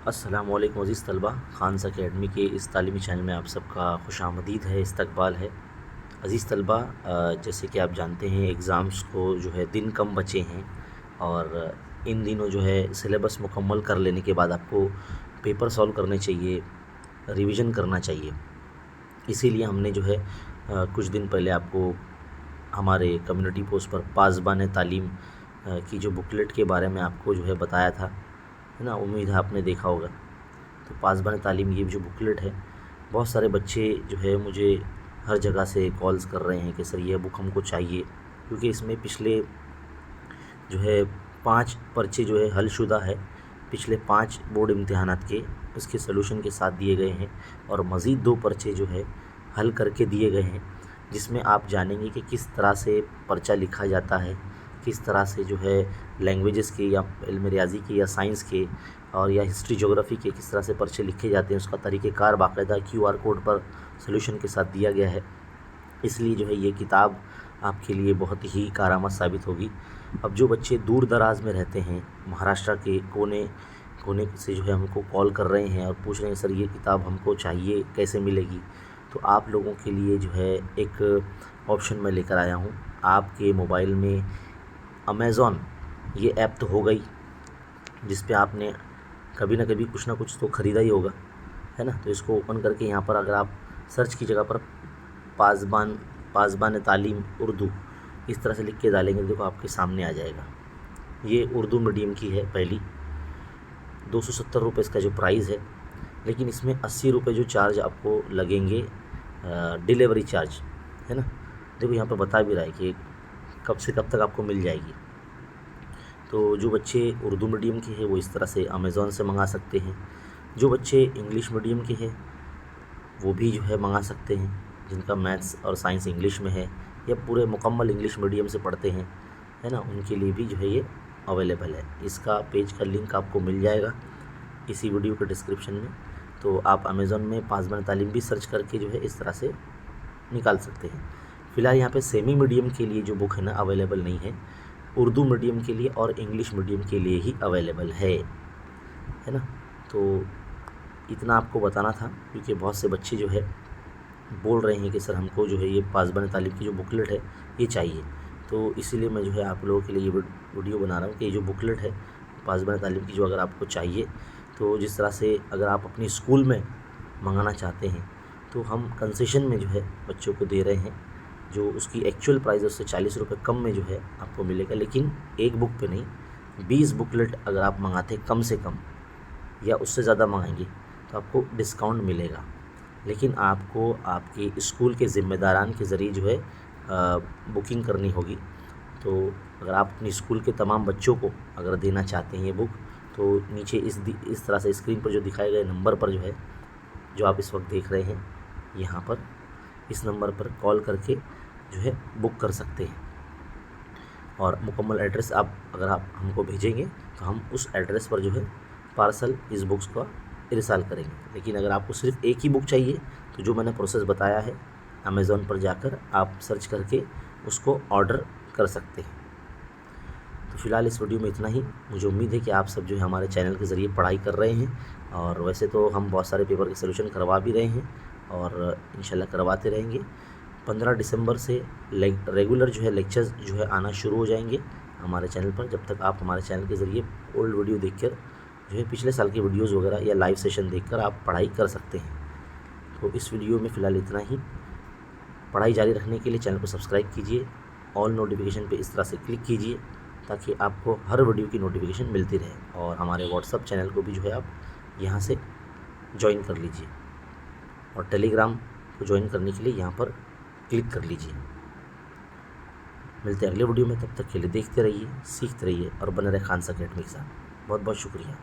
अस्सलामुअलैकुम अज़ीज़ तलबा, खान्स अकेडमी के इस तालीमी चैनल में आप सबका खुशामदीद है, इस्तकबाल है। अज़ीज़ तलबा, जैसे कि आप जानते हैं एग्ज़ाम्स को जो है दिन कम बचे हैं और इन दिनों जो है सिलेबस मुकम्मल कर लेने के बाद आपको पेपर सॉल्व करने चाहिए, रिवीजन करना चाहिए। इसीलिए हमने जो है कुछ दिन पहले आपको हमारे कम्युनिटी पोस्ट पर पासबान तालीम की जो बुकलेट के बारे में आपको जो है बताया था, है ना। उम्मीद है आपने देखा होगा। तो पासबान तालीम ये जो बुकलेट है, बहुत सारे बच्चे जो है मुझे हर जगह से कॉल्स कर रहे हैं कि सर ये बुक हमको चाहिए, क्योंकि इसमें पिछले जो है 5 पर्चे जो है हलशुदा है, पिछले 5 बोर्ड इम्तिहानात के उसके सलूशन के साथ दिए गए हैं और मज़ीद 2 पर्चे जो है हल करके दिए गए हैं, जिसमें आप जानेंगे कि किस तरह से पर्चा लिखा जाता है, किस तरह से जो है लैंग्वेजेस के या इल्म रियाज़ी के या साइंस के और या हिस्ट्री ज्योग्राफी के किस तरह से पर्चे लिखे जाते हैं, उसका तरीक़ेकार बाकायदा QR कोड पर सॉल्यूशन के साथ दिया गया है। इसलिए जो है ये किताब आपके लिए बहुत ही कारआमद साबित होगी। अब जो बच्चे दूर दराज में रहते हैं, महाराष्ट्र के कोने कोने से जो है हमको कॉल कर रहे हैं और पूछ रहे हैं सर ये किताब हमको चाहिए, कैसे मिलेगी, तो आप लोगों के लिए जो है एक ऑप्शन मैं लेकर आया हूँ। आपके मोबाइल में अमेज़ॉन ये ऐप तो हो गई, जिस पे आपने कभी ना कभी कुछ ना कुछ तो ख़रीदा ही होगा, है ना। तो इसको ओपन करके यहाँ पर अगर आप सर्च की जगह पर पासबान तालीम उर्दू इस तरह से लिख के डालेंगे तो देखो आपके सामने आ जाएगा। ये उर्दू मीडियम की है पहली, 270 रुपये इसका जो प्राइस है, लेकिन इसमें 80 रुपये जो चार्ज आपको लगेंगे, डिलीवरी चार्ज, है ना। देखो यहाँ पर बता भी रहा है कि कब से कब तक आपको मिल जाएगी। तो जो बच्चे उर्दू मीडियम के हैं वो इस तरह से अमेज़ॉन से मंगा सकते हैं। जो बच्चे इंग्लिश मीडियम के हैं वो भी जो है मंगा सकते हैं, जिनका मैथ्स और साइंस इंग्लिश में है या पूरे मुकम्मल इंग्लिश मीडियम से पढ़ते हैं, है ना, उनके लिए भी जो है ये अवेलेबल है। इसका पेज का लिंक आपको मिल जाएगा इसी वीडियो के डिस्क्रिप्शन में। तो आप अमेज़ॉन में पासबान तालीम भी सर्च करके जो है इस तरह से निकाल सकते हैं। फ़िलहाल यहाँ पे सेमी मीडियम के लिए जो बुक है ना अवेलेबल नहीं है, उर्दू मीडियम के लिए और इंग्लिश मीडियम के लिए ही अवेलेबल है ना। तो इतना आपको बताना था, क्योंकि बहुत से बच्चे जो है बोल रहे हैं कि सर हमको जो है ये पासबान तालीम की जो बुकलेट है ये चाहिए। तो इसीलिए मैं जो है आप लोगों के लिए ये वीडियो बना रहा हूँ कि ये जो बुकलेट है पासबान तालीम की जो अगर आपको चाहिए, तो जिस तरह से अगर आप अपनी स्कूल में मंगाना चाहते हैं तो हम कंसेशन में जो है बच्चों को दे रहे हैं। जो उसकी एक्चुअल प्राइस है उससे 40 रुपये कम में जो है आपको मिलेगा, लेकिन एक बुक पे नहीं, 20 बुकलेट अगर आप मंगाते हैं कम से कम या उससे ज़्यादा मंगाएंगे तो आपको डिस्काउंट मिलेगा। लेकिन आपको आपके स्कूल के ज़िम्मेदारान के ज़रिए जो है बुकिंग करनी होगी। तो अगर आप अपनी स्कूल के तमाम बच्चों को अगर देना चाहते हैं ये बुक, तो नीचे इस तरह से स्क्रीन पर जो दिखाए गए नंबर पर जो है, जो आप इस वक्त देख रहे हैं यहाँ पर, इस नंबर पर कॉल करके जो है बुक कर सकते हैं। और मुकम्मल एड्रेस अगर आप हमको भेजेंगे तो हम उस एड्रेस पर जो है पार्सल इस बुक्स का इरसाल करेंगे। लेकिन अगर आपको सिर्फ एक ही बुक चाहिए तो जो मैंने प्रोसेस बताया है, अमेज़ॉन पर जाकर आप सर्च करके उसको ऑर्डर कर सकते हैं। तो फ़िलहाल इस वीडियो में इतना ही। मुझे उम्मीद है कि आप सब जो है हमारे चैनल के ज़रिए पढ़ाई कर रहे हैं, और वैसे तो हम बहुत सारे पेपर के सलूशन करवा भी रहे हैं और इंशाल्लाह करवाते रहेंगे। 15 दिसंबर से रेगुलर जो है लेक्चर्स जो है आना शुरू हो जाएंगे हमारे चैनल पर। जब तक आप हमारे चैनल के ज़रिए ओल्ड वीडियो देखकर जो है पिछले साल की वीडियोज़ वगैरह या लाइव सेशन देखकर आप पढ़ाई कर सकते हैं। तो इस वीडियो में फ़िलहाल इतना ही। पढ़ाई जारी रखने के लिए चैनल को सब्सक्राइब कीजिए, ऑल नोटिफिकेशन पे इस तरह से क्लिक कीजिए ताकि आपको हर वीडियो की नोटिफिकेशन मिलती रहे। और हमारे व्हाट्सअप चैनल को भी जो है आप यहाँ से ज्वाइन कर लीजिए, और टेलीग्राम को ज्वाइन करने के लिए यहाँ पर क्लिक कर लीजिए। मिलते हैं अगले वीडियो में, तब तक के लिए देखते रहिए, सीखते रहिए और बने रहे खान्स अकेडमी के साथ। बहुत बहुत शुक्रिया।